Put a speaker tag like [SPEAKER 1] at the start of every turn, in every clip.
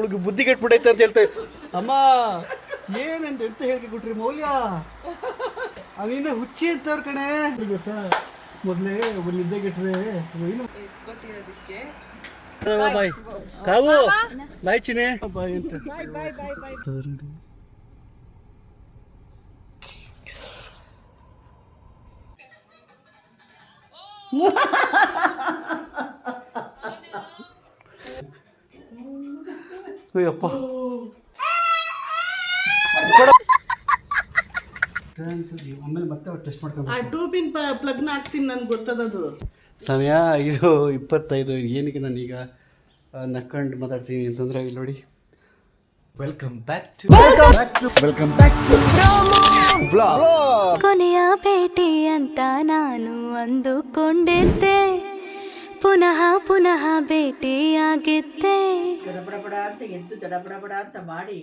[SPEAKER 1] ಅವಳಿಗೆ ಬುದ್ಧಿ ಕೆಟ್ಬಿಟ್ಟೈತೆ ಅಂತ ಹೇಳ್ತಾ ಅಮ್ಮ ಏನಂತ ಎಂತ ಹೇಳ್ಕೊಟ್ರಿ ಮೌಲ್ಯ ಅವಿಂದ ಹುಚ್ಚಿ ಅಂತವ್ರ ಕಣೆ ಗೊತ್ತಾ ಮೊದಲೇ ಒಬ್ಬ ನಿದ್ದೆ ಕೆಟ್ರೆ ಏನು ಬಾಯ್ ಕಾವು ಬಾಯ್ ಚಿನೆ ಬಾಯ್ ಅಂತ ಅಯ್ಯಪ್ಪ ಆಮೇಲೆ ಮತ್ತೆ ಟೆಸ್ಟ್ ಮಾಡ್ಕೊಂಡು
[SPEAKER 2] ಆ ಟ್ಯೂಬಿನ್ ಪ್ಲಗ್ನ ಹಾಕ್ತೀನಿ ನನ್ಗೆ ಗೊತ್ತದದು
[SPEAKER 1] ಸಮಯ 5:25 ಏನಕ್ಕೆ ನಾನೀಗ ನಕ್ಕೊಂಡು ಮಾತಾಡ್ತೀನಿ ಅಂತಂದರೆ ಇಲ್ಲಿ ನೋಡಿ ವೆಲ್ಕಮ್ ಬ್ಯಾಕ್ ಟು
[SPEAKER 3] ಕೊನೆಯ ಭೇಟಿ ಅಂತ ನಾನು ಅಂದುಕೊಂಡಿದ್ದೆ ಪುನಃ ಪುನಃ ಭೇಟಿಯಾಗಿದ್ದೆ
[SPEAKER 2] ದಡಬಡಬಡ ಅಂತ ಎದ್ದು ದಡಬಡಬಡ ಅಂತ ಮಾಡಿ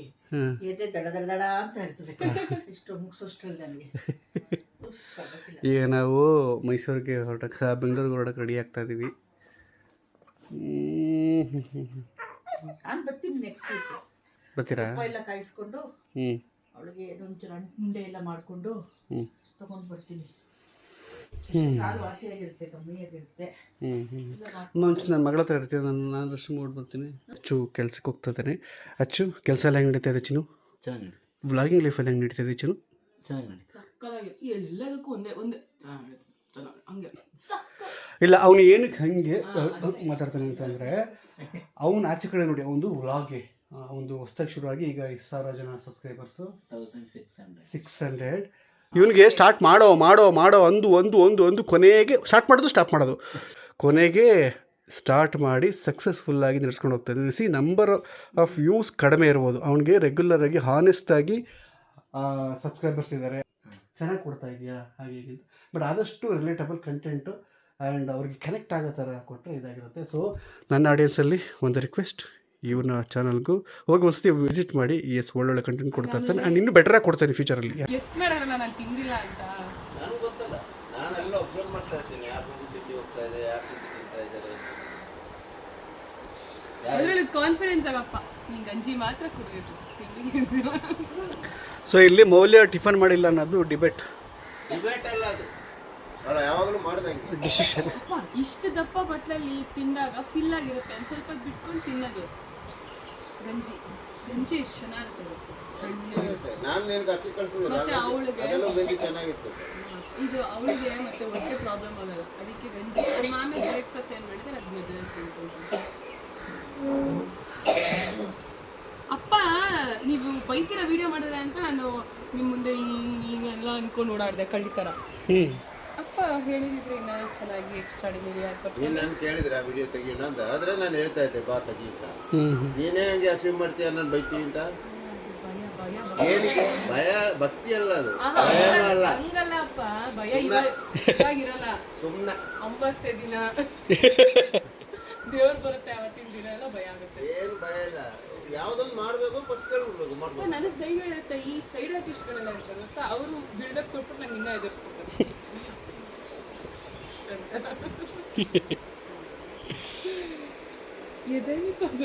[SPEAKER 2] ಎದೆ ದಡ ಅಂತ ಇರ್ತದೆ ಇಷ್ಟು ಮುಗಿಸೋಷ್ಟ್ರಲ್ಲಿ ನನಗೆ
[SPEAKER 1] ಈಗ ನಾವು ಮೈಸೂರಿಗೆ ಹೊರಟಕ್ಕೆ ಬೆಂಗಳೂರಿಗೆ ಹೊರಟಕ್ಕೆ ರೆಡಿ ಆಗ್ತಾ ಇದ್ದೀವಿ.
[SPEAKER 2] ನಾನು ಬರ್ತೀನಿ ನೆಕ್ಸ್ಟ್ ವೀಕ್.
[SPEAKER 1] ಬರ್ತೀರಾ?
[SPEAKER 2] ಎಲ್ಲ ಕಾಯಿಸ್ಕೊಂಡು ಅವಳಿಗೆ ಒಂಚೂರು ಉಂಡೆ ಎಲ್ಲ ಮಾಡಿಕೊಂಡು ತಗೊಂಡು ಬರ್ತೀನಿ. ಕಾಲು ವಾಸಿಯಾಗಿರುತ್ತೆ, ಕಮ್ಮಿಯಾಗಿರುತ್ತೆ.
[SPEAKER 1] ಮುಂಚೆ ನನ್ನ ಮಗಳ ಹತ್ರ ಇರ್ತೀನಿ, ನಾನು ರೆಸ್ಟ್ ಮಾಡ್ಬರ್ತೀನಿ. ಅಚ್ಚು ಕೆಲ್ಸಕ್ಕೆ ಹೋಗ್ತಿದ್ದಾನೆ. ಅಚ್ಚು ಕೆಲಸ ಎಲ್ಲ ಹೆಂಗೆ ನಡೀತಾ ಇದೆ ಚಿನ್ನು?
[SPEAKER 4] ಚೆನ್ನಾಗಿ
[SPEAKER 1] ವ್ಲಾಗಿಂಗ್ ಲೈಫಲ್ಲಿ ಹೆಂಗೆ ನಡೀತಾ ಇದೆ ಚಿನ್ನು?
[SPEAKER 5] ಎಲ್ಲದಕ್ಕೂ ಒಂದೇ ಹಂಗೆ
[SPEAKER 1] ಇಲ್ಲ ಅವನು ಏನಕ್ಕೆ ಹಾಗೆ ಮಾತಾಡ್ತಾನೆ ಅಂತಂದರೆ ಅವನು ಆಚೆ ಕಡೆ ನೋಡಿ ಅವನು ವ್ಲಾಗ್ಗೆ ಒಂದು ಹೊಸ್ದಾಗಿ ಶುರುವಾಗಿ ಈಗ 1,000 ಜನ ಸಬ್ಸ್ಕ್ರೈಬರ್ಸು 600. ಇವನಿಗೆ ಸ್ಟಾರ್ಟ್ ಮಾಡೋ ಒಂದು ಕೊನೆಗೆ ಸ್ಟಾರ್ಟ್ ಮಾಡೋದು ಸ್ಟಾಪ್ ಮಾಡೋದು ಕೊನೆಗೆ ಸ್ಟಾರ್ಟ್ ಮಾಡಿ ಸಕ್ಸಸ್ಫುಲ್ಲಾಗಿ ನಡೆಸ್ಕೊಂಡು ಹೋಗ್ತಾ ಇದ್ದೀನಿ. ಸಿ ನಂಬರ್ ಆಫ್ ವ್ಯೂಸ್ ಕಡಿಮೆ ಇರ್ಬೋದು, ಅವನಿಗೆ ರೆಗ್ಯುಲರಾಗಿ ಹಾನೆಸ್ಟಾಗಿ ಸಬ್ಸ್ಕ್ರೈಬರ್ಸ್ ಇದ್ದಾರೆ. ಚೆನ್ನಾಗಿ ಕೊಡ್ತಾ ಇದೆಯಾ ಹಾಗೆ ಹೀಗೆ ಅಂತ. ಬಟ್ ಆದಷ್ಟು ರಿಲೇಟಬಲ್ ಕಂಟೆಂಟು ಆ್ಯಂಡ್ ಅವ್ರಿಗೆ ಕನೆಕ್ಟ್ ಆಗೋ ಥರ ಕೊಟ್ಟರೆ ಇದಾಗಿರುತ್ತೆ. ಸೊ ನನ್ನ ಆಡಿಯನ್ಸಲ್ಲಿ ಒಂದು ರಿಕ್ವೆಸ್ಟ್, ಇವನ ಚಾನಲ್ಗೂ ಹೋಗಿ ವಸತಿ ವಿಸಿಟ್ ಮಾಡಿ. ಒಳ್ಳೊಳ್ಳೆ ಕಂಟೆಂಟ್ ಕೊಡ್ತಾ ಇರ್ತಾನೆ ಆ್ಯಂಡ್ ಇನ್ನೂ ಬೆಟರಾಗಿ ಕೊಡ್ತಾನೆ ಫ್ಯೂಚರಲ್ಲಿ.
[SPEAKER 5] ಗೆಸ್ ಮಾಡಾರಲ್ಲ ನಾನು ತಿಂದಿಲ್ಲ ಅಂತ.
[SPEAKER 4] ನನಗೆ ಗೊತ್ತಲ್ಲ, ನಾನೆಲ್ಲ ಅಬ್ಸರ್ವ್ ಮಾಡ್ತಾ ಇರ್ತೀನಿ, ಯಾರು ತಿಂಡಿ ಹೋಗ್ತಾ ಇದೆ, ಯಾರು ತಿಂತಾ ಇದ್ದಾರೆ.
[SPEAKER 5] ಅದರಲ್ಲಿ ಕಾನ್ಫಿಡೆನ್ಸ್ ಆಗಪ್ಪ, ನೀನು ಗಂಜಿ ಮಾತ್ರ ಕುಡಿಯೋದು.
[SPEAKER 1] ಸೊ ಇಲ್ಲಿ ಮೌಲ್ಯ ಟಿಫನ್ ಮಾಡಿಲ್ಲ ಅನ್ನೋದು ಡಿಬೇಟ್
[SPEAKER 4] ಅಲ್ಲ ಅದು, ಅವಳು ಯಾವಾಗಲೂ ಮಾಡ್ದಂಗೆ
[SPEAKER 1] ಡಿಸಿಷನ್.
[SPEAKER 5] ಇಷ್ಟು ದಪ್ಪ ಬಟ್ಲಲ್ಲಿ ತಿಂದಾಗ ಫಿಲ್ ಆಗಿರುತ್ತೆ, ಒಂದು ಸ್ವಲ್ಪ ಬಿಟ್ಕೊಂಡು ತಿನ್ನೋದು. ಗಂಜಿ ಎಷ್ಟು ಚೆನ್ನಾಗಿರುತ್ತೆ.
[SPEAKER 4] ನಾನು ನಿನಗೆ ಅಕ್ಕಿ ಕಳ್ಸಿದ್ರೆ ಅದೆಲ್ಲ ಗಂಜಿ ಚೆನ್ನಾಗಿರ್ತದೆ.
[SPEAKER 5] ಇದು ಅವಳಿಗೆ ಮತ್ತೆ ಹೊಟ್ಟೆ ಪ್ರಾಬ್ಲಮ್ ಆಗಲ್ಲ, ಅದಕ್ಕೆ ಗಂಜಿ. ಆಮೇಲೆ ಬ್ರೇಕ್ಫಾಸ್ಟ್ ಏನು ಮಾಡಿದ್ರೆ ಅದು ಮೆದುಳು ತಿನ್ಕೊಂಡು. ಅಪ್ಪ ನೀವು ಬೈತಿರ ವಿಡಿಯೋ ಮಾಡಿದ್ರೆ ಅಂತ ನಾನು ನಿಮ್ಮ ಮುಂದೆ ಹಿಂಗೆಲ್ಲ ಅನ್ಕೊಂಡು ಓಡಾಡಿದೆ ಕಳ್ಳಿ ಥರ. ಅಪ್ಪ ಹೇಳಿದ್ರೆ ಇನ್ನೂ ಚೆನ್ನಾಗಿ ಎಕ್ಸ್ಟ್ರಾಡಿನರಿ ಆಗ್ತದೆ.
[SPEAKER 4] ನೀನು ನಾನು ಕೇಳಿದ್ರೆ ಆ ವಿಡಿಯೋ ತೆಗಿಯೋಣ ಅಂತ, ಆದರೆ ನಾನು ಹೇಳ್ತಾ ಇದ್ದೆ ಬಾ ತೆಗಿ ಅಂತ. ನೀನೇ ಹಂಗೆ ಅಸ್ಯೂಮ್ ಮಾಡ್ತೀಯ ನಾನು ಬೈತೀವಿ ಅಂತ. ಏನಕ್ಕೆ ಭಯ? ಭಕ್ತಿ ಅಲ್ಲ ಅದು, ಭಯನೂ ಅಲ್ಲ.
[SPEAKER 5] ಹಂಗಲ್ಲ ಅಪ್ಪ, ಭಯ ಇವಾಗಿರಲ್ಲ.
[SPEAKER 4] ಸುಮ್ಮನೆ
[SPEAKER 5] ಅಮಾವಾಸ್ಯೆ ದಿನ ದೇವ್ರು ಬರುತ್ತೆ, ಅವತ್ತಿನ ದಿನ ಎಲ್ಲ ಭಯ ಆಗುತ್ತೆ.
[SPEAKER 4] ಏನು ಭಯ ಇಲ್ಲ, ಯಾವುದೊಂದು ಮಾಡಬೇಕು ಫಸ್ಟ್ ಕೇಳ್ಬಿಡ್ಬೇಕು ಮಾಡ್ಬೇಕು.
[SPEAKER 5] ನನಗೆ ಧೈರ್ಯ ಇರುತ್ತೆ. ಈ ಸೈಡ್ ಆರ್ಟಿಸ್ಟ್ಗಳೆಲ್ಲ ಇರ್ತಾರೆ ಗೊತ್ತಾ, ಅವರು ಬಿಲ್ಡಪ್ ಕೊಟ್ಟು ನಂಗೆ ಇನ್ನೂ ಎದುರಿಸ್ಕೊಡ್ತಾರೆ.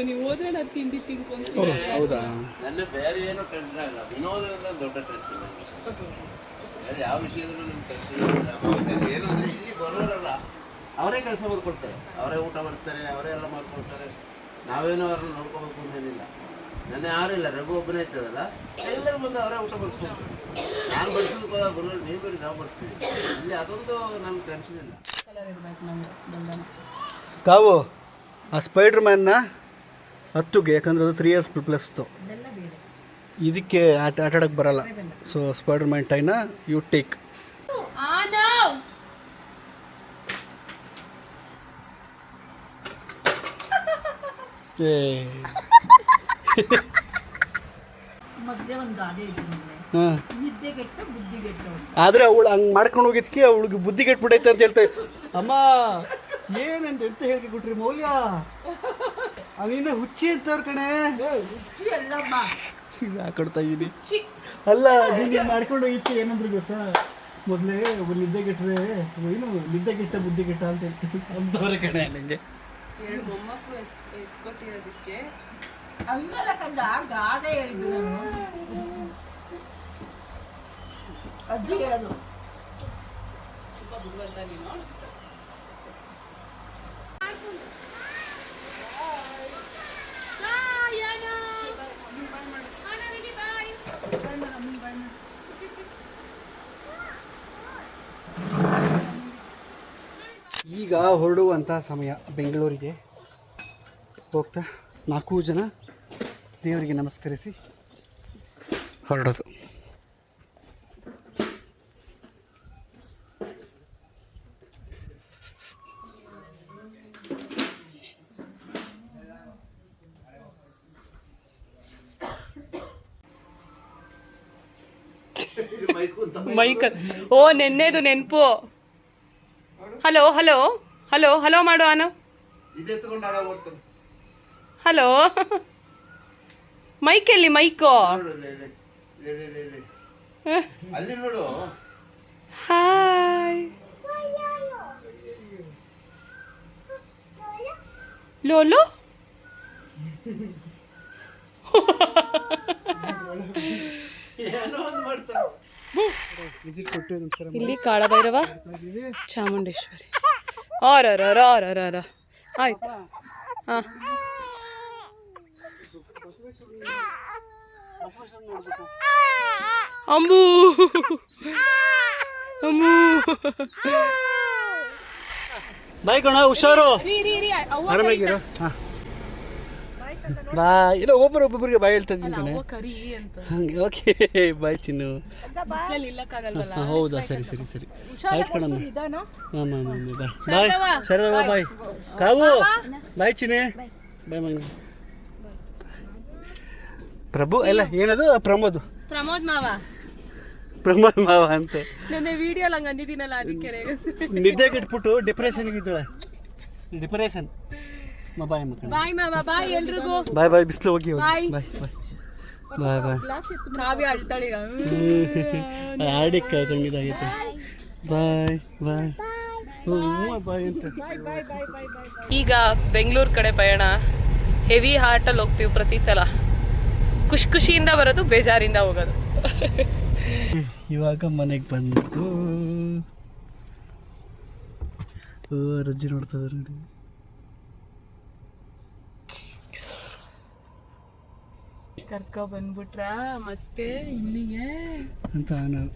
[SPEAKER 5] ನೀವು ಹೋದ್ರೆ ನಾನು ತಿಂಡಿ ತಿನ್ಕೊಂಡು.
[SPEAKER 1] ಹೌದಾ?
[SPEAKER 4] ನನ್ನ ಬೇರೆ ಏನೋ ಟೆನ್ಷನ್ ಆಗಲ್ಲ, ವಿನೋದದಿಂದ ದೊಡ್ಡ ಟೆನ್ಷನ್ ಆಗಲ್ಲ. ಬೇರೆ ಯಾವ ವಿಷಯದಲ್ಲೂ ನಮ್ಮ ಟೆನ್ಷನ್ ಇಲ್ಲ. ಅಮಾವಾಸ್ಯೆ ಏನು ಅಂದರೆ ಇಲ್ಲಿ ಬರೋರಲ್ಲ, ಅವರೇ ಕೆಲಸ ಮಾಡ್ಕೊಡ್ತಾರೆ, ಅವರೇ ಊಟ ಮಾಡಿಸ್ತಾರೆ, ಅವರೇ ಎಲ್ಲ ಮಾಡ್ಕೊಡ್ತಾರೆ. ನಾವೇನೋ ಅವ್ರನ್ನ ನೋಡ್ಕೋಬೇಕು ಅಂತೇನಿಲ್ಲ. ನನ್ನ ಯಾರೂ ಇಲ್ಲ, ರಘು ಒಬ್ಬನೇ ಇರ್ತದಲ್ಲ, ಎಲ್ಲರೂ ಬಂದು ಅವರೇ ಊಟ ಬಡಿಸ್ಕೊಡ್ತಾರೆ. ನಾನು ಬಡಿಸೋದು ಬರೋಲ್ಲ, ನೀವು ಬೇರೆ ನಾವು ಬಡಿಸ್ತೀವಿ. ಇಲ್ಲಿ ಅದೊಂದು ನಮ್ಗೆ ಟೆನ್ಷನ್ ಇಲ್ಲ.
[SPEAKER 1] ಕಾವು ಆ ಸ್ಪೈಡರ್ ಮ್ಯಾನ್ನ ಹತ್ತುಗೆ, ಯಾಕಂದರೆ ಅದು 3 years ಪ್ಲಸ್ತು, ಇದಕ್ಕೆ ಆಟಾಡೋಕ್ಕೆ ಬರಲ್ಲ. ಸೊ ಸ್ಪೈಡರ್ ಮ್ಯಾನ್ ಟೈನ ಯು ಟೇಕ್.
[SPEAKER 2] ಮಧ್ಯೆ ಒಂದು ಗಾದೆ ಇದೆ, ನಿದ್ದೆಗೆಟ್ಟು ಬುದ್ಧಿಗೆಟ್ಟು.
[SPEAKER 1] ಆದರೆ ಅವಳು ಹಂಗೆ ಮಾಡ್ಕೊಂಡು ಹೋಗಿದ್ದಕ್ಕೆ ಅವಳಿಗೆ ಬುದ್ಧಿ ಕೆಟ್ಬಿಟ್ಟೈತೆ ಅಂತ ಹೇಳ್ತಾ ಅಮ್ಮ ಏನಂತ ಎಂತ ಹೇಳ್ಕೊಟ್ರಿ ಮೌಲ್ಯ ಅವಿಂದ ಹುಚ್ಚಿ ಅಂತವ್ರ ಕಣೆ
[SPEAKER 2] ಎಲ್ಲಮ್ಮ
[SPEAKER 1] ಹಾಕೊಡ್ತಾ ಇದ್ದೀನಿ. ಅಲ್ಲ ನೀನು ಮಾಡ್ಕೊಂಡು ಹೋಗಿತ್ತು ಏನಂದ್ರೆ ಗೊತ್ತಾ, ಮೊದಲೇ ಒಬ್ಬ ನಿದ್ದೆಗೆಟ್ರೆ ಏನು ನಿದ್ದೆಗೆಟ್ಟ ಬುದ್ಧಿಗೆಟ್ಟ ಅಂತ ಹೇಳ್ತೀನಿ ಅಂತವ್ರ ಕಣೆ. ನನಗೆ
[SPEAKER 5] 2 ಮೊಮ್ಮಕ್ಕಳು ಎತ್ಕೊಟ್ಟಿರೋದಕ್ಕೆ
[SPEAKER 2] ಹಂಗಲ್ಲ ಕಂದ ಗಾದೆ ಹೇಳಿದ್ದು ನಾನು ಅಜ್ಜಿ ಹೇಳೋದು
[SPEAKER 1] ಈಗ ಹೊರಡುವಂಥ ಸಮಯ ಬೆಂಗಳೂರಿಗೆ ಹೋಗ್ತಾ 4 ಜನ ದೇವರಿಗೆ ನಮಸ್ಕರಿಸಿ ಹೊರಡೋದು.
[SPEAKER 5] ಮೈಕ್ ಓ ನೆನ್ನೆದು ನೆನಪು. ಹಲೋ ಹಲೋ ಹಲೋ ಹಲೋ ಮಾಡು ಅನು. ಹಲೋ ಮೈಕ್ ಎಲ್ಲಿ ಮೈಕು?
[SPEAKER 4] ಅಲ್ಲಿ ನೋಡು.
[SPEAKER 5] ಹಾಯ್ ಲೋಲು
[SPEAKER 1] ವಿಸಿಟ್ ಕೊಟ್ಟು ನಮಸ್ಕಾರ
[SPEAKER 5] ಇಲ್ಲಿ ಕಾಳಭೈರವ ಚಾಮುಂಡೇಶ್ವರಿ. ಆರ ಆಯ್ತು. ಹಾಂ ಅಂಬು ಅಂಬು
[SPEAKER 1] ಬಾಯ್ ಕಣ, ಹುಷಾರು, ಆರಾಮಾಗಿರೋ. ಹಾಂ ಬಾಯ್. ಇಲ್ಲ ಒಬ್ಬೊಬ್ಬರಿಗೆ ಬಾಯ್ ಹೇಳ್ತಾ ಇದ್ದೀನಿ ಕಣೆ.
[SPEAKER 5] ಕರಿ ಅಂತ
[SPEAKER 1] ಹಂಗೆ ಓಕೆ ಬಾಯ್ ಚಿನ್ನು.
[SPEAKER 5] ನಿಲ್ಲಕ್ಕಾಗಲ್ವಲ್ಲ.
[SPEAKER 1] ಹೌದಾ, ಸರಿ ಸರಿ ಸರಿ ಆಯ್ತು ಕಣಮ್ಮ. ಹಾಂ ಬಾಯ್ ಬಾಯ್ ಶರದವ ಬಾಯ್. ಕಾವು ಬಾಯ್ ಚಿನ್ನೆ ಬಾಯ್ ಮಗನ. ಪ್ರಭು ಎಲ್ಲ ಏನದು ಪ್ರಮೋದ್ ಮಾವ ಅಂತ
[SPEAKER 5] ನನ್ನ ವಿಡಿಯೋ ಹಂಗ ಅಂದಿದ್ದೀನಲ್ಲ ಅದಕ್ಕೆ
[SPEAKER 1] ನಿದ್ದೆ ಕೆಟ್ಬಿಟ್ಟು ಡಿಪ್ರೆಷನ್ಗಿದ್ದಾಳೆ. ಡಿಪ್ರೆಷನ್. ಬಾಯ್ ಮಕ್ಕಳು.
[SPEAKER 5] ಬಾಯ್ ಮಾವ, ಬಾಯ್ ಎಲ್ರಿಗೂ.
[SPEAKER 1] ಬಾಯ್ ಬಾಯ್. ಬಿಸಿಲು ಹೋಗಿ ಬಾಯ್ ಬಾಯ್ ಬಾಯ್ ಬಾಯ್.
[SPEAKER 5] ಕಾವ್ಯ ಅಳ್ತಾಳೆ ಈಗ.
[SPEAKER 1] ಆಡಿಕ್ಕೆ ಕಂಡಿದ್ದಾಗೈತೆ. ಬಾಯ್ ಬಾಯ್ ಬಾಯ್ ಅಂತ.
[SPEAKER 5] ಈಗ ಬೆಂಗಳೂರು ಕಡೆ ಪಯಣ. ಹೆವಿ ಹಾರ್ಟಲ್ಲಿ ಹೋಗ್ತೀವಿ ಪ್ರತಿ ಸಲ. ಖುಷಿಯಿಂದ ಬರೋದು, ಬೇಜಾರಿಂದ ಹೋಗೋದು.
[SPEAKER 1] ಇವಾಗ ಮನೆಗೆ ಬಂತು. ರಜ್ಜಿ ನೋಡ್ತದ ನೋಡಿ
[SPEAKER 5] ಕರ್ಕೊ ಬಂದ್ಬಿಟ್ರ ಮತ್ತೆ ಇಲ್ಲಿಗೆ
[SPEAKER 1] ಅಂತ ನಾವು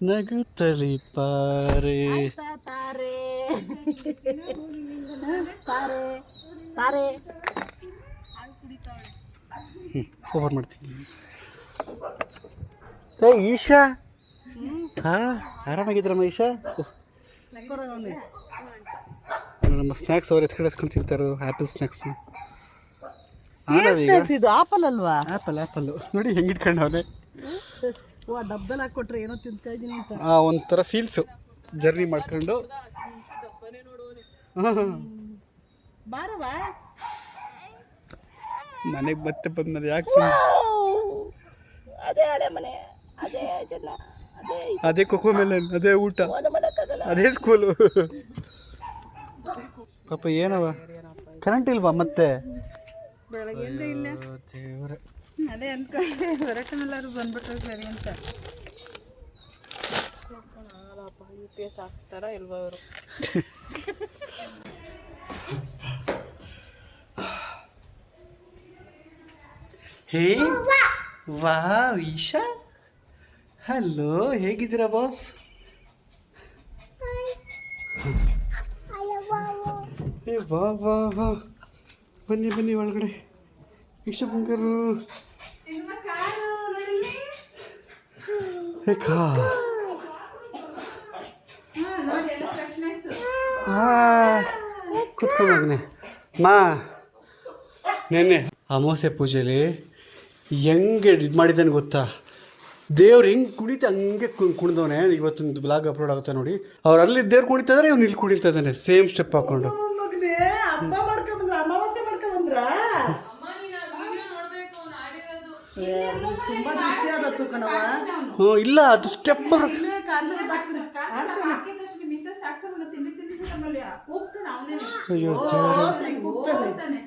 [SPEAKER 1] ನಗುತ್ತಲಿ ಪಾರೆ ಓಪನ್ ಮಾಡ್ತೀನಿ. ಏ ಈಶಾ, ಹಾಂ ಆರಾಮಾಗಿದ್ರಮ್ಮ ಈಶಾ? ನಮ್ಮ ಸ್ನ್ಯಾಕ್ಸ್ ಅವ್ರು ಎತ್ಕೊಂಡು ತಿಂತಾರೆ. ಆ್ಯಪಲ್ ಸ್ನ್ಯಾಕ್ಸ್ನ.
[SPEAKER 2] ಇದು ಆಪಲ್ ಅಲ್ವಾ?
[SPEAKER 1] ಆ್ಯಪಲ್ ನೋಡಿ ಹೆಂಗೆ ಇಟ್ಕೊಂಡವನೆ.
[SPEAKER 2] ಡಬ್ಬದಲ್ಲಿ ಹಾಕ್ಕೊಟ್ರೆ ಏನೋ ತಿಂತಾ ಇದ್ದೀನಿ ಅಂತ
[SPEAKER 1] ಒಂಥರ ಫೀಲ್ಸು ಜರ್ನಿ ಮಾಡ್ಕೊಂಡು.
[SPEAKER 2] ಬಾರವಾ
[SPEAKER 1] ಮನೆಗೆ ಮತ್ತೆ ಬಂದ್ಮೇಲೆ ಯಾಕೆ
[SPEAKER 2] ಅದೇ ಹಳೆ ಮನೆ, ಅದೇ ಜನ,
[SPEAKER 1] ಅದೇ ಕೊಕೋ ಮೆಲನ್, ಅದೇ ಊಟ, ಅದೇ ಸ್ಕೂಲು. ಪಾಪ ಏನವ ಕರೆಂಟ್ ಇಲ್ವಾ ಮತ್ತೆ?
[SPEAKER 2] ಬೆಳಗ್ಗೆಯಿಂದ ಇಲ್ಲ.
[SPEAKER 1] ದೇವ್ರೆ,
[SPEAKER 2] ಅದೇ ಅನ್ಕೊಂಡೆ ಹೊರಟನೆಲ್ಲರೂ ಬಂದ್ಬಿಟ್ರೆ ಸರಿ ಅಂತ.
[SPEAKER 5] UPS ಹಾಕ್ತಾರ ಇಲ್ವಾ ಅವರು?
[SPEAKER 1] ಹೇ ವಾ ಈಶಾ, ಹಲೋ, ಹೇಗಿದ್ದೀರಾ ಬಾಸ್? ಏ ವಾ ವಾ ವಾ, ಬನ್ನಿ ಬನ್ನಿ ಒಳಗಡೆ. ಈಶಾ ಬಂಗಾರು ಕುತ್ಕೊಂಡೋಗ್ನೆ ಮಾ. ನೆನ್ನೆ ಅಮಾವಾಸ್ಯೆ ಪೂಜೆಯಲ್ಲಿ ಹೆಂಗೆ ಇದು ಮಾಡಿದ್ದಾನೆ ಗೊತ್ತಾ? ದೇವ್ರು ಹೆಂಗೆ ಕುಣಿತ ಹಂಗೆ ಕುಣಿದವನೆ. ಇವತ್ತೊಂದು ಬ್ಲಾಗ್ ಅಪ್ಲೋಡ್ ಆಗುತ್ತೆ ನೋಡಿ. ಅವ್ರು ಅಲ್ಲಿ ದೇವ್ರು ಕುಣಿತಾ ಇದ್ದಾರೆ, ಇವ್ನು ಇಲ್ಲಿ ಕುಣಿತಾ ಇದ್ದಾನೆ ಸೇಮ್ ಸ್ಟೆಪ್ ಹಾಕ್ಕೊಂಡು.
[SPEAKER 2] ಹಬ್ಬ ಮಾಡ್ಕೊಂಡ್ರ, ಅಮಾವಾಸ್ಯೆ ಮಾಡ್ಕೊಂಡ್ರ. ತುಂಬಾ ದೃಷ್ಟಿ ಆದತ್ತು ಕಣವ.
[SPEAKER 1] ಇಲ್ಲ ಅದು ಸ್ಟೆಪ್ ಅಯ್ಯೋ
[SPEAKER 2] ಕೂಗ್ತಾನೆ.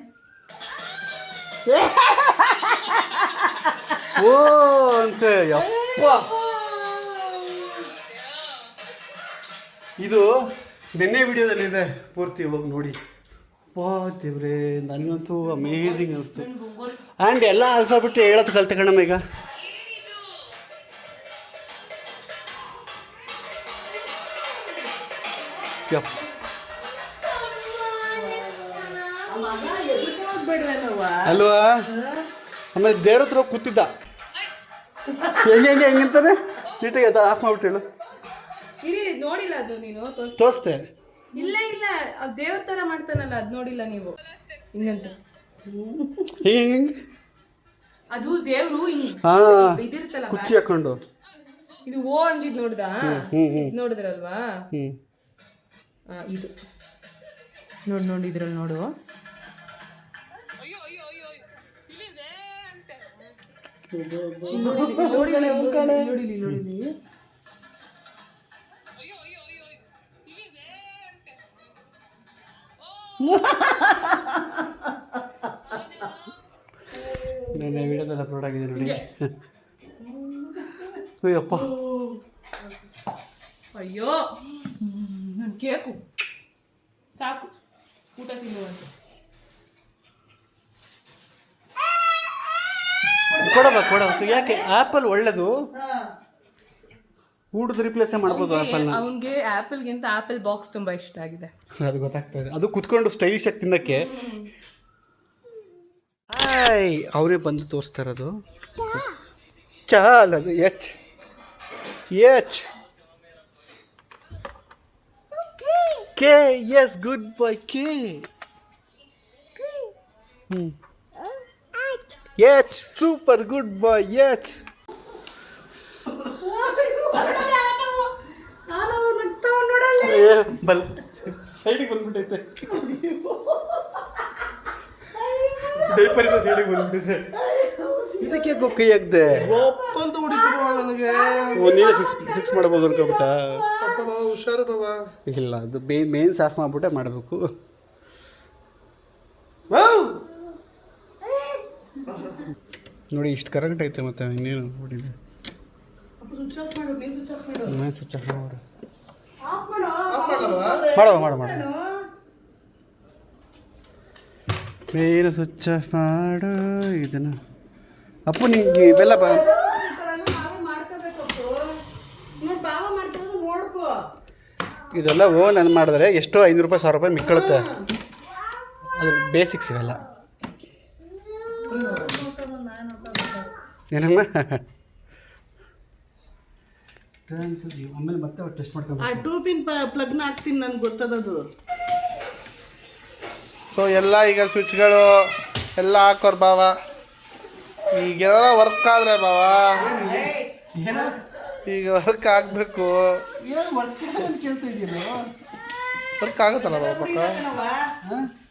[SPEAKER 1] ಓ ಅಂತೆ ಯಪ್ಪ. ಇದು ನಿನ್ನೆ ವಿಡಿಯೋದಲ್ಲಿದೆ, ಪೂರ್ತಿ ಹೋಗಿ ನೋಡಿ. ವಾ ದೇವ್ರೆ, ನನಗಂತೂ ಅಮೇಝಿಂಗ್ ಅನಿಸ್ತು. ಆ್ಯಂಡ್ ಎಲ್ಲ ಆಲ್ಫಾಬಿಟ್ಟು ಹೇಳೋದು ಕಲ್ತೆ ಕಣಮ್ಮ ಈಗ. ಯಪ್ಪ,
[SPEAKER 2] ಮಗ ಎದಕ್ಕೆ ಹೋಗ್ಬೇಡ್ವೇನವ್ವ?
[SPEAKER 1] ಅಲ್ವಾ? ಆಮೇಲೆ ದೇವ್ರ ಹತ್ರ ಹೋಗಿ ಕೂತಿದ್ದ. ಹೆಂಗಂತಾನೆ ನೀಟಾಗಿ ಅದು ಆಫ್ ಮಾಡ್ಬಿಟ್ಟು ಹೇಳು.
[SPEAKER 5] ಇರಿ, ನೋಡಿಲ್ಲ ಅದು ನೀನು
[SPEAKER 1] ತೋರಿಸ್ತೆ.
[SPEAKER 5] ಇಲ್ಲ ಅದು ದೇವ್ರ ತರ ಮಾಡ್ತಾನಲ್ಲ, ಅದ್ ನೋಡಿಲ್ಲ ನೀವು. ಹಿಂಗಂತ
[SPEAKER 1] ಹಿಂಗೆ
[SPEAKER 5] ಅದು ದೇವ್ರು
[SPEAKER 1] ಹಾಂ,
[SPEAKER 5] ಇದಿರ್ತಲ್ಲ
[SPEAKER 1] ಕುಚ್ಚಿ ಹಾಕೊಂಡು
[SPEAKER 5] ಇದು ಓ ಅಂದಿದ್ ನೋಡ್ದ, ನೋಡಿದ್ರಲ್ವಾ? ಇದು ನೋಡಿ ಇದ್ರಲ್ಲಿ ನೋಡು. ನೋಡಿ
[SPEAKER 1] ನೆನ್ನೆ ವಿಡಿಯೋದಲ್ಲಿ ಅಪ್ಲೋಡ್ ಆಗಿದೆ ನೋಡಿ. ಅಯ್ಯಪ್ಪ,
[SPEAKER 5] ಅಯ್ಯೋ ನನ್ ಕೇಕು ಸಾಕು, ಊಟ ತಿನ್ನುವಂತೆ.
[SPEAKER 1] ಕೊಡಬೇಕು. ಯಾಕೆ? ಆ್ಯಪಲ್ ಒಳ್ಳೇದು, ಊಟದ ರಿಪ್ಲೇಸೇ ಮಾಡ್ಬೋದು ಆ್ಯಪಲ್ನ.
[SPEAKER 5] ಅವನಿಗೆ ಆ್ಯಪಲ್ಗಿಂತ ಆ್ಯಪಲ್ ಬಾಕ್ಸ್ ತುಂಬಾ ಇಷ್ಟ ಆಗಿದೆ.
[SPEAKER 1] ಅದು ಗೊತ್ತಾಗ್ತಾ ಇದೆ. ಅದು ಕುತ್ಕೊಂಡು ಸ್ಟೈಲಿಶ್ ಆಗಿ ತಿನ್ನಕ್ಕೆ. ಹಾಯ್, ಅವರೇ ಬಂದು ತೋರಿಸ್ತಾ ಇರೋದು. ಚಾಲ್, ಅದು ಎಚ್ ಕೆ. ಎಸ್, ಗುಡ್ ಬಾಯ್ ಕೆ. ಎಚ್, ಸೂಪರ್ ಗುಡ್ ಬಾಯ್ ಎಚ್. ಸೈಡಿಗೆ ಬಂದ್ಬಿಟ್ಟೈತೆ, ಡೈಪರಿಂದ ಸೈಡಿಗೆ ಬಂದ್ಬಿಟ್ಟಿದೆ. ಇದಕ್ಕೆ ಕೈ ಹಾಕ್ದೆ ಅಂತ ಹೊಡಿತೀವ ನನಗೆ. ನೀನೇ ಫಿಕ್ಸ್ ಮಾಡ್ಬೋದು ಅನ್ಕೋಬಿಟ್ಟ. ಹುಷಾರು ಬಾಬಾ. ಇಲ್ಲ, ಅದು ಮೇನ್ಸ್ ಆಫ್ ಮಾಡ್ಬಿಟ್ಟೆ ಮಾಡಬೇಕು. ನೋಡಿ ಇಷ್ಟು ಕರೆಂಟ್ ಐತೆ, ಮತ್ತೆ ಇನ್ನೇನು ಹೊಡಿದೆ.
[SPEAKER 2] ಸ್ವಿಚ್ ಆಫ್ ಮಾಡು, ನೀನು ಸ್ವಿಚ್ ಆಫ್ ಮಾಡು.
[SPEAKER 1] ನಾನು ಸ್ವಿಚ್ ಆಫ್ ಮಾಡು.
[SPEAKER 2] ಆಫ್ ಮಾಡು.
[SPEAKER 1] ಮಾಡು. ಮೇನು ಸ್ವಿಚ್ ಆಫ್ ಮಾಡು ಇದನ್ನು. ಅಪ್ಪು ನಿಂಗೆ ಇವೆಲ್ಲ
[SPEAKER 2] ನಾವೇ ಮಾಡ್ಕೋಬೇಕಪ್ಪ. ನೋಡಿ ಬಾವ ಮಾಡ್ತಿರೋದು ನೋಡ್ಕೋ.
[SPEAKER 1] ಇದೆಲ್ಲ ನಾನು ಮಾಡಿದ್ರೆ ಎಷ್ಟೋ 500 ರೂಪಾಯಿ 1000 ರೂಪಾಯಿ ಮಿಕ್ಕಳುತ್ತೆ. ಅದು ಬೇಸಿಕ್ಸ್ ಇವೆಲ್ಲ. ಏನಮ್ಮ ಆಮೇಲೆ ಮತ್ತೆ ಟೆಸ್ಟ್ ಮಾಡ್ಕೊಂಡು
[SPEAKER 2] ಆ 2 ಪಿನ್ ಪ್ಲಗ್ನ ಹಾಕ್ತೀನಿ, ನನ್ಗೆ ಗೊತ್ತದದು.
[SPEAKER 6] ಸೊ ಎಲ್ಲ ಈಗ ಸ್ವಿಚ್ಗಳು ಎಲ್ಲ ಹಾಕೋರು ಬಾವ. ಈಗೆಲ್ಲ ವರ್ಕ್ ಆದರೆ ಬಾವ, ಈಗ ವರ್ಕ್ ಆಗಬೇಕು.
[SPEAKER 1] ಏನು ವರ್ಕ್ ಕೇಳ್ತಾ ಇದೆಯಲ್ಲ,
[SPEAKER 6] ವರ್ಕ್ ಆಗುತ್ತಲ್ಲ ಬಾವ ಪಕ್ಕ.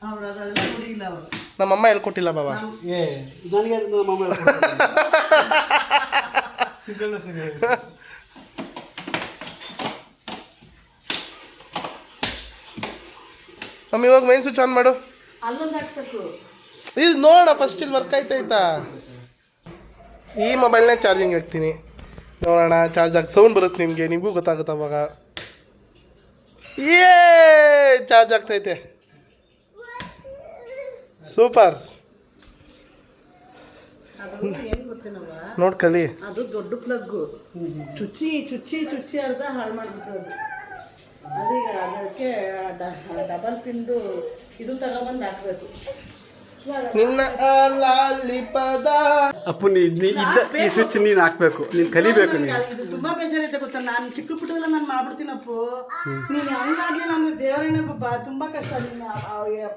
[SPEAKER 2] ಅವ್ರು ಅದೆಲ್ಲ ಕುಡಿಯಿಲ್ಲ ಅವರು.
[SPEAKER 6] ನಮ್ಮಮ್ಮ ಹೇಳ್ಕೊಟ್ಟಿಲ್ಲ ಬಾವ.
[SPEAKER 1] ಏ ನನಗೆ ನಮ್ಮ ಅಮ್ಮ ಸರಿ.
[SPEAKER 6] ಮಮ್ಮಿ ಇವಾಗ ಮೈನ್ ಸ್ವಿಚ್ ಆನ್ ಮಾಡು.
[SPEAKER 2] ಅಲ್ಲೊಂದು ಹಾಕ್ಬೇಕು.
[SPEAKER 6] ಇಲ್ಲಿ ನೋಡೋಣ ಫಸ್ಟ್ ಇಲ್ಲಿ ವರ್ಕ್ ಆಯ್ತಾಯ್ತಾ. ಈ ಮೊಬೈಲ್ನೇ ಚಾರ್ಜಿಂಗ್ ಹಾಕ್ತೀನಿ, ನೋಡೋಣ ಚಾರ್ಜ್ ಆಗಿ ಸೌಂಡ್ ಬರುತ್ತೆ ನಿಮಗೆ, ನಿಮಗೂ ಗೊತ್ತಾಗುತ್ತೆ ಅವಾಗ. ಚಾರ್ಜ್ ಆಗ್ತೈತೆ, ಸೂಪರ್.
[SPEAKER 2] ಅದು ಏನು ಗೊತ್ತೇನವ,
[SPEAKER 6] ನೋಡ್ಕಲಿ.
[SPEAKER 2] ಅದು ದೊಡ್ಡ ಪ್ಲಗ್ಗು. ಚುಚ್ಚಿ ಅರ್ಧ ಹಾಳು ಮಾಡ್ಬಿಟ್ರು ಅದು. ಅದೀಗ ಅದಕ್ಕೆ ಡಬಲ್ ಪಿಂದು ಇದು ತಗೊಬಂದು ಹಾಕ್ಬೇಕು.
[SPEAKER 6] ನಿನ್ನ ಲಾಲಿಪದ
[SPEAKER 1] ಅಪ್ಪು ಈ ಸ್ವಿಚ್ ನೀನು ಹಾಕ್ಬೇಕು, ನೀನು ಕಲಿಬೇಕು. ನೀನು
[SPEAKER 2] ಇದು ತುಂಬಾ ಬೇಜಾರೈತೆ ಗೊತ್ತಾ. ನಾನು ಚಿಕ್ಕ ಪುಟ್ಟದೆಲ್ಲ ನಾನು ಮಾಡ್ಬಿಡ್ತೀನಪ್ಪು. ನೀನು ಹಂಗಾಗಿ ನಮ್ಗೆ ದೇವರನ್ನ ತುಂಬಾ ಕಷ್ಟ.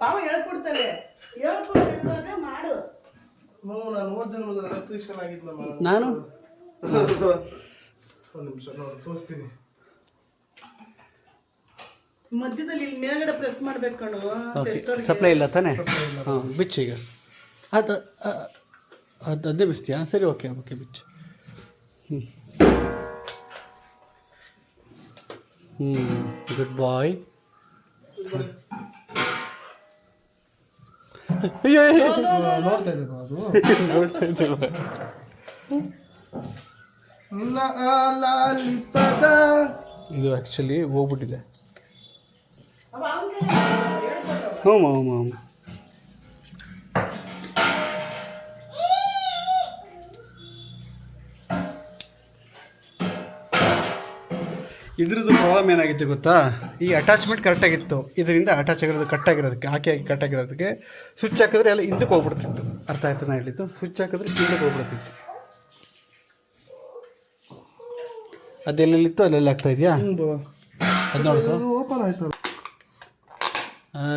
[SPEAKER 2] ಪಾವ ಹೇಳ್ಕೊಡ್ತಾರೆ, ಹೇಳ್ಕೊಡ್ತಾರೆ ಮಾಡು.
[SPEAKER 6] ನಾನು ಹೋದ ಜನ್ಮದ ಎಲೆಕ್ಟ್ರಿಷಿಯನ್ ಆಗಿದ್ನಮ್ಮ
[SPEAKER 1] ನಾನು.
[SPEAKER 6] ಒಂದು ನಿಮಿಷ ನೋಡಿ ತೋರಿಸ್ತೀನಿ.
[SPEAKER 2] ಮಧ್ಯದಲ್ಲಿ ಇಲ್ಲಿ ಮೇಲ್ಗಡೆ ಪ್ರೆಸ್ ಮಾಡ್ಬೇಕು ಕಣು.
[SPEAKER 1] ಸಪ್ಲೈ ಇಲ್ಲ ತಾನೇ? ಹಾಂ, ಬಿಚ್ಚೀಗ ಅದು ಅದೇ ಬಿಸ್ತೀಯಾ? ಸರಿ, ಓಕೆ ಬಿಚ್ಚು. ಗುಡ್ ಬಾಯ್. ಅಯ್ಯೋ
[SPEAKER 6] ನೋಡ್ತಾ ಇದ್ದೀವಿ ಅದು
[SPEAKER 1] ನೋಡ್ತಾ ಇದ್ದೀವ.
[SPEAKER 6] ಲಾಲಿಪದ
[SPEAKER 1] ಇದು ಆ್ಯಕ್ಚುಲಿ ಹೋಗ್ಬಿಟ್ಟಿದೆ.
[SPEAKER 2] ಅವ ಅವ್ನ್ ಕೈಲಿ ಹೇಳ್ಕೊಡು.
[SPEAKER 1] ಹ್ಞೂ ಮಾಮ. ಇದ್ರದ್ದು ಪ್ರಾಬ್ಲಮ್ ಏನಾಗಿತ್ತು ಗೊತ್ತಾ, ಈ ಅಟ್ಯಾಚ್ಮೆಂಟ್ ಕರೆಕ್ಟಾಗಿತ್ತು, ಇದರಿಂದ ಅಟ್ಯಾಚ್ ಆಗಿರೋದು ಕಟ್ಟಾಗಿರೋದಕ್ಕೆ ಹಾಕಿ ಕಟ್ಟಾಗಿರೋದಕ್ಕೆ ಸ್ವಿಚ್ ಹಾಕಿದ್ರೆ ಎಲ್ಲ ಹಿಂದಕ್ಕೆ ಹೋಗ್ಬಿಡ್ತಿತ್ತು. ಅರ್ಥ ಆಯ್ತು ನಾ ಹೇಳಿದ್ದು? ಸ್ವಿಚ್ ಹಾಕಿದ್ರೆ ಹಿಂದಕ್ಕೆ ಹೋಗ್ಬಿಡ್ತಿತ್ತು. ಅದೆಲ್ಲೆಲ್ಲಿತ್ತು ಅಲ್ಲೆಲ್ಲ ಆಗ್ತಾ ಇದೆಯಾ? ಅದು ನೋಡ್ಕೊ.
[SPEAKER 6] ಓಪನ್ ಆಯ್ತು.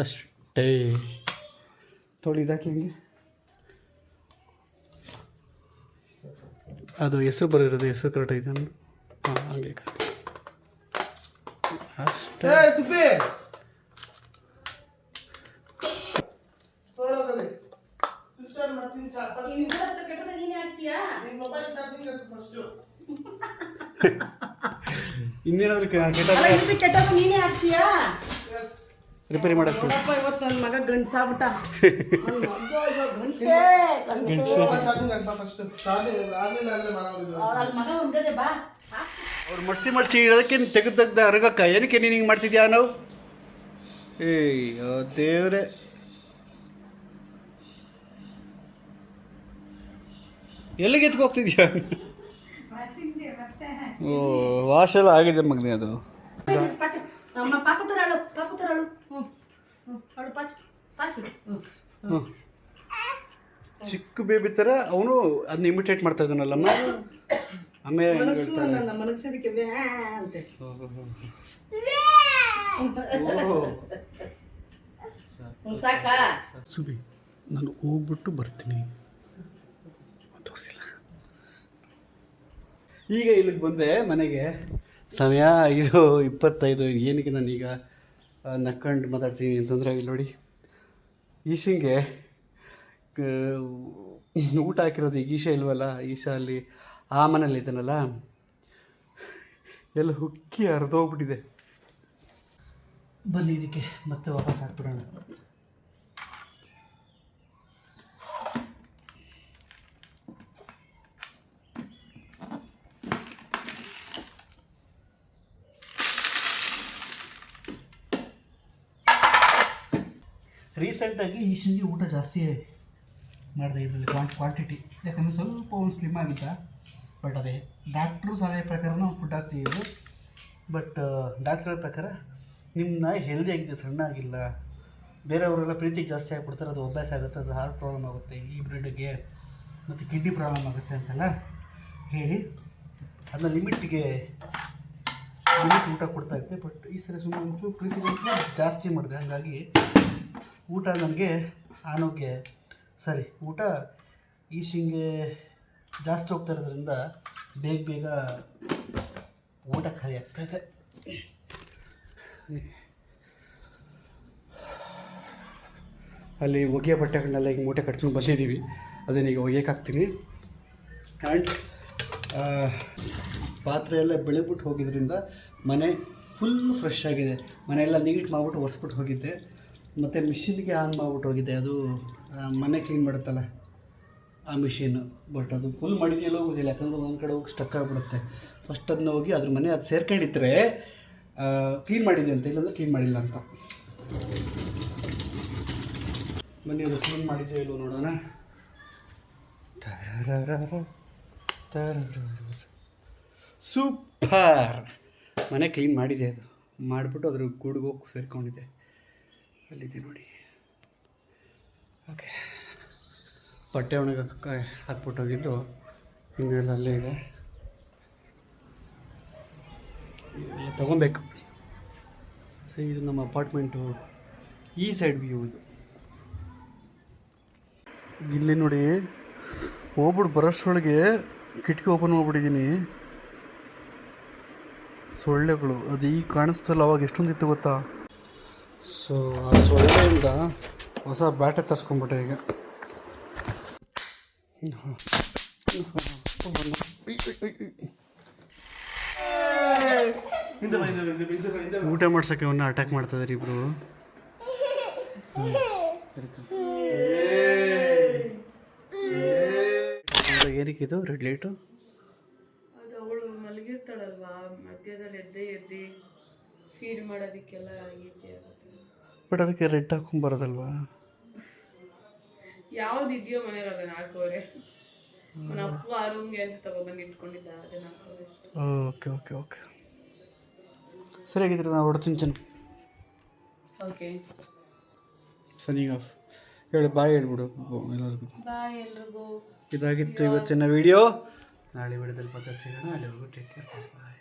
[SPEAKER 1] ಅಷ್ಟೇ ತೊಳಿದಾಕಿ ಹಂಗೆ. ಅದು ಹೆಸರು ಬರೋದು, ಹೆಸರು ಕರೆಕ್ಟ್ ಇದೆ. ಹಾಂ ಹಂಗೆ ಅಷ್ಟೇ.
[SPEAKER 6] ಸುಬ್ಬಿ ಸ್ವಿಚ್ ಆನ್ ಮಾಡ್ತೀನಿ.
[SPEAKER 2] ನೀನ್ ಇದ್ರ ಹತ್ರ ಕೆಟ್ಟದಾಗ ನೀನೇ ಹಾಕ್ತೀಯಾ?
[SPEAKER 6] ನಿಮ್ಮ ಮೊಬೈಲ್ ಚಾರ್ಜಿಂಗ್ ಹಾಕು ಫಸ್ಟು.
[SPEAKER 1] ಇನ್ನೇನಾದ್ರೂ
[SPEAKER 2] ಅಲ್ಲ ಇದು ಕೆಟ್ಟದಾಗ ನೀನೇ ಹಾಕ್ತೀಯಾ?
[SPEAKER 1] ರಿಪೇರಿ ಮಾಡಿಸ್ತೀವಿ.
[SPEAKER 2] ನೋಡಪ್ಪ ಇವತ್ತು ನನ್ನ ಮಗ ಗಂಡ್ಸಾಗ್ಬಿಟ್ಟ.
[SPEAKER 6] ಚಾರ್ಜಿಂಗ್ ಹಾಕ್ಬಾ ಫಸ್ಟು. ಚಾರ್ಜಿಂಗ್ ಆಮೇಲೆ ಅಲ್ಲೇ ಮಾಡೋದು.
[SPEAKER 2] ಅವ್ರ ಮಗ ಉಂಟದೆ ಬಾ.
[SPEAKER 1] ಅವ್ರು ಮಡ್ಸಿ ಇಡೋದಕ್ಕೆ ತೆಗೆದ ಅರಗಕ್ಕ ಏನಕ್ಕೆ ನೀನು ಹಿಂಗೆ ಮಾಡ್ತಿದ್ಯಾ ನಾವು? ದೇವ್ರೆ, ಎಲ್ಲಿಗೆ ಎತ್ಕೊ ಹೋಗ್ತಿದ್ಯಾ? ಓ ವಾಶ್ ಎಲ್ಲ ಆಗಿದೆ ಮಗನೇ ಅದು.
[SPEAKER 2] ಪಾಚು ಅಮ್ಮ ಪಾಪು ಥರ ಅಳು, ಪಾಪು ಥರ ಅಳು. ಅಳು ಪಾಚು ಪಾಚು.
[SPEAKER 1] ಚಿಕ್ಕ ಬೇಬಿ ಥರ ಅವನು ಅದನ್ನ ಇಮಿಟೇಟ್ ಮಾಡ್ತಾ ಇದ್ದಾನಲ್ಲಮ್ಮ. ಆಮೇಲೆ
[SPEAKER 2] ನನ್ನ ಮನಸ್ಸದಕ್ಕೆ ಅಂತೆ. ಸಾಕಾ?
[SPEAKER 1] ಸುಬಿ ನಾನು ಹೋಗ್ಬಿಟ್ಟು ಬರ್ತೀನಿ. ತೋರಿಸಿಲ್ಲ. ಈಗ ಇಲ್ಲಿಗೆ ಬಂದೆ ಮನೆಗೆ. ಸಮಯ 5:25. ಏನಕ್ಕೆ ನಾನೀಗ ನಕ್ಕೊಂಡು ಮಾತಾಡ್ತೀನಿ ಅಂತಂದರೆ, ಇಲ್ಲಿ ನೋಡಿ ಈಶಂಗೆ ಊಟ ಹಾಕಿರೋದು. ಈಗ ಈಶಾ ಇಲ್ವಲ್ಲ, ಈಶಾ ಅಲ್ಲಿ ಆ ಮನೇಲಿ ಇದ್ದಾನಲ್ಲ, ಎಲ್ಲ ಹುಕ್ಕಿ ಹರಿದೋಗ್ಬಿಟ್ಟಿದೆ. ಬನ್ನಿ ಇದಕ್ಕೆ ಮತ್ತೆ ವಾಪಸ್ ಹಾಕ್ಬಿಡೋಣ. ರೀಸೆಂಟಾಗಿ ಈಶನ್ಗೆ ಊಟ ಜಾಸ್ತಿ ಮಾಡಿದೆ ಇದರಲ್ಲಿ ಕ್ವಾಂಟಿಟಿ. ಯಾಕಂದರೆ ಸ್ವಲ್ಪ ಒಂದು ಸ್ಲಿಮ್ ಆಗಿದ್ದ. ಬಟ್ ಅದೇ ಡಾಕ್ಟ್ರು ಸಲಹೆ ಪ್ರಕಾರ ನಾವು ಫುಡ್ ಹಾಕ್ತೀವಿ. ಬಟ್ ಡಾಕ್ಟ್ರ ಪ್ರಕಾರ ನಿಮ್ಮನ್ನ ಹೆಲ್ದಿ ಆಗಿದೆ, ಸಣ್ಣ ಆಗಿಲ್ಲ. ಬೇರೆಯವರೆಲ್ಲ ಪ್ರೀತಿಗೆ ಜಾಸ್ತಿ ಆಗಿಬಿಡ್ತಾರೆ, ಅದು ಅಭ್ಯಾಸ ಆಗುತ್ತೆ, ಅದು ಹಾರ್ಟ್ ಪ್ರಾಬ್ಲಮ್ ಆಗುತ್ತೆ, ಈ ಬ್ಲಡ್ಗೆ ಮತ್ತು ಕಿಡ್ನಿ ಪ್ರಾಬ್ಲಮ್ ಆಗುತ್ತೆ ಅಂತೆಲ್ಲ ಹೇಳಿ ಅದನ್ನ ಲಿಮಿಟ್ ಊಟ ಕೊಡ್ತಾಯಿದ್ದೆ. ಬಟ್ ಈ ಸರಿ ಸುಮ್ಮನೆ ಒಂಚೂರು ಪ್ರೀತಿಗೆ ಜಾಸ್ತಿ ಮಾಡಿದೆ. ಹಾಗಾಗಿ ಊಟ ನನಗೆ ಊಟ ಈಶಿಂಗೆ ಜಾಸ್ತಿ ಹೋಗ್ತಾ ಇರೋದ್ರಿಂದ ಬೇಗ ಊಟ ಖಾಲಿ ಆಗ್ತಾಯಿದೆ. ಅಲ್ಲಿ ಒಗೆಯೋ ಬಟ್ಟೆಗಳನ್ನೆಲ್ಲ ಈಗ ಮೂಟೆ ಕಟ್ಕೊಂಡು ಬಂದಿದ್ದೀವಿ. ಅದನ್ನ ಈಗ ಒಗೆಯಕ್ಕೆ ಹಾಕ್ತೀನಿ. ಆ್ಯಂಡ್ ಪಾತ್ರೆ ಎಲ್ಲ ಬೆಳಗ್ಬಿಟ್ಟು ಹೋಗಿದ್ದರಿಂದ ಮನೆ ಫುಲ್ ಫ್ರೆಶ್ ಆಗಿದೆ. ಮನೆಯೆಲ್ಲ ನೀಟ್ ಮಾಡಿಬಿಟ್ಟು ಒರೆಸ್ಬಿಟ್ಟು ಹೋಗಿದ್ದೆ. ಮತ್ತು ಮಿಷಿನ್ಗೆ ಆನ್ ಮಾಡಿಬಿಟ್ಟು ಹೋಗಿದ್ದೆ. ಅದು ಮನೆ ಕ್ಲೀನ್ ಮಾಡುತ್ತಲ್ಲ ಆ ಮಿಷಿನ್ನು. ಬಟ್ ಅದು ಫುಲ್ ಮಾಡಿದೆಯಲ್ಲೋ ಹೋಗೋದಿಲ್ಲ, ಯಾಕಂದರೆ ಒಂದು ಕಡೆ ಹೋಗಿ ಸ್ಟಕ್ ಆಗಿಬಿಡುತ್ತೆ. ಫಸ್ಟ್ ಅದನ್ನ ಹೋಗಿ ಅದ್ರ ಮನೆ ಅದು ಸೇರ್ಕೊಂಡಿದ್ರೆ ಕ್ಲೀನ್ ಮಾಡಿದೆ ಅಂತ, ಇಲ್ಲಾಂದರೆ ಕ್ಲೀನ್ ಮಾಡಿಲ್ಲ ಅಂತ. ಬನ್ನಿ ಅದು ಕ್ಲೀನ್ ಮಾಡಿದ್ದೆ ಇಲ್ಲೋ ನೋಡೋಣ. ಸೂಪರ್. ಮನೆ ಕ್ಲೀನ್ ಮಾಡಿದೆ. ಅದು ಮಾಡಿಬಿಟ್ಟು ಅದ್ರ ಗೂಡಿಗೆ ಹೋಗಿ ಸೇರ್ಕೊಂಡಿದ್ದೆ. ಅಲ್ಲಿದೆ ನೋಡಿ. ಓಕೆ, ಬಟ್ಟೆ ಒಣಗಕ್ಕೆ ಹಾಕ್ಬಿಟ್ಟು ಹೋಗಿದ್ದು ಹಿಂಗೆಲ್ಲ ಅಲ್ಲೇ ಇದೆ. ಎಲ್ಲ ತೊಗೊಬೇಕು. ಸೊ ಇದು ನಮ್ಮ ಅಪಾರ್ಟ್ಮೆಂಟು ಈ ಸೈಡ್ ವ್ಯೂ. ಇದು ಇಲ್ಲಿ ನೋಡಿ, ಹೋಗ್ಬಿಟ್ಟು ಬರೋಷ್ಟರೊಳಗೆ ಕಿಟಕಿ ಓಪನ್ ಮಾಡ್ಬಿಟ್ಟಿದ್ದೀನಿ. ಸೊಳ್ಳೆಗಳು ಅದು ಈಗ ಕಾಣಿಸ್ತಲ್ಲ, ಅವಾಗ ಎಷ್ಟೊಂದಿತ್ತು ಗೊತ್ತಾ. ಸೊ ಆ ಸೊಳ್ಳೆಯಿಂದ ಹೊಸ ಬ್ಯಾಟೆ ತರಿಸ್ಕೊಂಬಿಟ್ಟೆ ಈಗ. ಊಟ ಮಾಡ್ಸೋಕ್ಕೆ ಅವನ್ನ ಅಟ್ಯಾಕ್ ಮಾಡ್ತಿದ್ದಾರೆ ಇಬ್ರು. ಏನಕ್ಕೆ ಇದು ರೆಡ್ ಲೈಟು?
[SPEAKER 5] ಅದು ಅವಳು ಮಲಗಿರ್ತಾಳಲ್ವಾ, ಮಧ್ಯದಲ್ಲಿ ಎದ್ದೆ ಫೀಡ್ ಮಾಡೋದಕ್ಕೆಲ್ಲ ಈಸಿ ಆಗುತ್ತೆ.
[SPEAKER 1] ಬಟ್ ಅದಕ್ಕೆ ರೆಡ್ ಹಾಕೊಂಬರೋದಲ್ವಾ?
[SPEAKER 5] ಯಾವುದಿದೆಯೋ ಮನೇಲಿ ಅದನ್ನು ಹಾಕೋರೆ. ನನ್ನ ಅಪ್ಪ ಆ ರೂಮ್ಗೆ ಅಂತ ತಗೊಬಂದು ಇಟ್ಕೊಂಡಿದ್ದ, ಅದನ್ನು ಹಾಕೋರೆ ಅಷ್ಟೇ.
[SPEAKER 1] ಓಕೆ ಓಕೆ ಓಕೆ, ಸರಿಯಾಗಿದ್ರೆ ನಾವು ಹೊಡ್ತೀನಿ ಚೆನ್ನ.
[SPEAKER 5] ಓಕೆ,
[SPEAKER 1] ಸನಿಂಗ್ ಆಫ್ ಹೇಳಿ, ಬಾಯ್ ಹೇಳ್ಬಿಡು ಎಲ್ಲರಿಗೂ.
[SPEAKER 5] ಬಾಯ್ ಎಲ್ರಿಗೂ.
[SPEAKER 1] ಇದಾಗಿತ್ತು ಇವತ್ತಿನ ವಿಡಿಯೋ. ನಾಳೆ ವಿಡಿಯೋದಲ್ಲಿ ಮತ್ತೆ ಸಿಗೋಣ. ಅಲ್ಲಿವರೆಗೂ ಟೇಕ್ ಕೇರ್, ಬಾಯ್.